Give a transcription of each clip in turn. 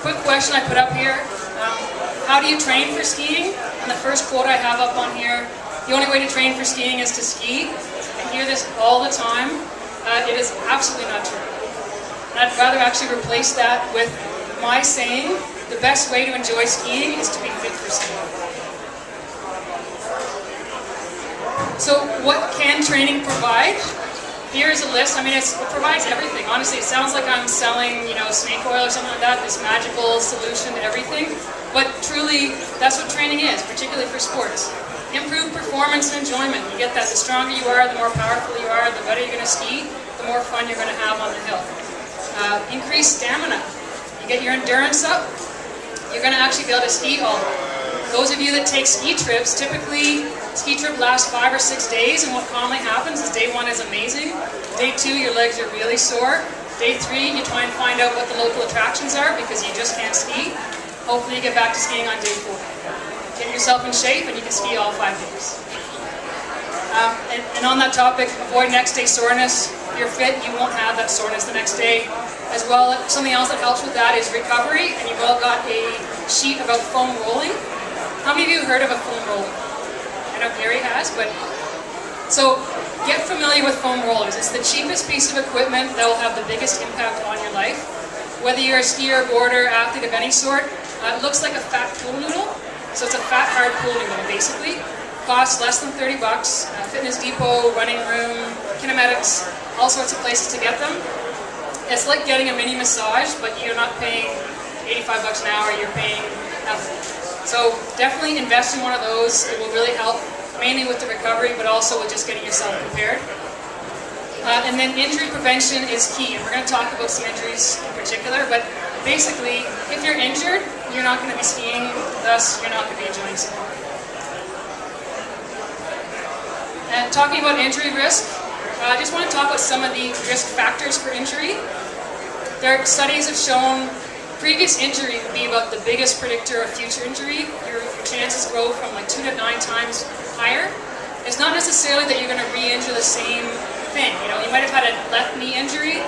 quick question I put up here. How do you train for skiing? And the first quote I have up on here, the only way to train for skiing is to ski. I hear this all the time. It is absolutely not true. And I'd rather actually replace that with my saying, the best way to enjoy skiing is to be fit for skiing. So what can training provide? Here's a list. I mean, it provides everything. Honestly, it sounds like I'm selling, snake oil or something like that, this magical solution to everything. But truly, that's what training is, particularly for sports. Improved performance and enjoyment. You get that. The stronger you are, the more powerful you are, the better you're going to ski, the more fun you're going to have on the hill. Increased stamina. You get your endurance up, you're going to actually be able to ski all day. Those of you that take ski trips, typically ski trip lasts 5 or 6 days, and what commonly happens is day 1 is amazing, day 2 your legs are really sore, day 3 you try and find out what the local attractions are because you just can't ski. Hopefully you get back to skiing on day 4. Get yourself in shape and you can ski all 5 days. And on that topic, avoid next day soreness. If you're fit, you won't have that soreness the next day. As well, something else that helps with that is recovery, and you've all got a sheet about foam rolling. How many of you have heard of a foam roller? I know Gary has, but... So, get familiar with foam rollers. It's the cheapest piece of equipment that will have the biggest impact on your life. Whether you're a skier, boarder, athlete of any sort, it looks like a fat pool noodle. So it's a fat, hard pool noodle, basically. Costs less than $30. Fitness Depot, Running Room, Kinematics, all sorts of places to get them. It's like getting a mini massage, but you're not paying $85 an hour, you're paying nothing. So definitely invest in one of those. It will really help, mainly with the recovery, but also with just getting yourself prepared. And then injury prevention is key, and we're going to talk about some injuries in particular, but basically, if you're injured, you're not going to be skiing, thus you're not going to be enjoying skiing. And talking about injury risk, I just want to talk about some of the risk factors for injury. Studies have shown previous injury would be about the biggest predictor of future injury. Your chances grow from like 2 to 9 times higher. It's not necessarily that you're going to re-injure the same thing. You might have had a left knee injury.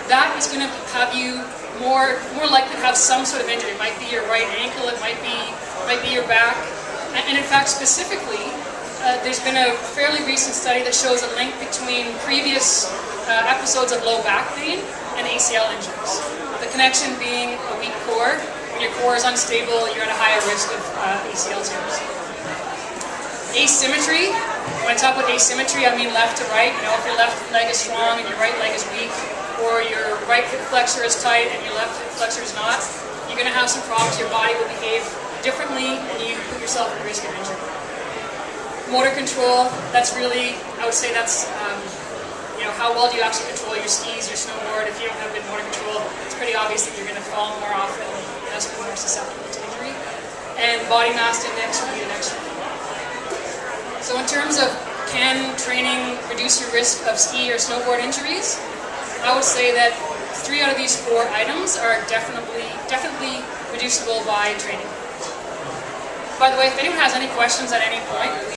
That is going to have you more likely to have some sort of injury. It might be your right ankle, it might be your back. And in fact, specifically, there's been a fairly recent study that shows a link between previous episodes of low back pain and ACL injuries. The connection being a weak core. When your core is unstable, you're at a higher risk of ACL tears. Asymmetry. When I talk about asymmetry, I mean left to right. If your left leg is strong and your right leg is weak, or your right hip flexor is tight and your left hip flexor is not, you're going to have some problems. Your body will behave differently and you put yourself at risk of injury. Motor control, that's really, I would say that's, how well do you actually control your skis, your snowboard. If you don't have good motor control, it's pretty obvious that you're going to fall more often and thus be more susceptible to injury. And body mass index would be the next one. So in terms of can training reduce your risk of ski or snowboard injuries, I would say that 3 out of these 4 items are definitely reducible by training. By the way, if anyone has any questions at any point,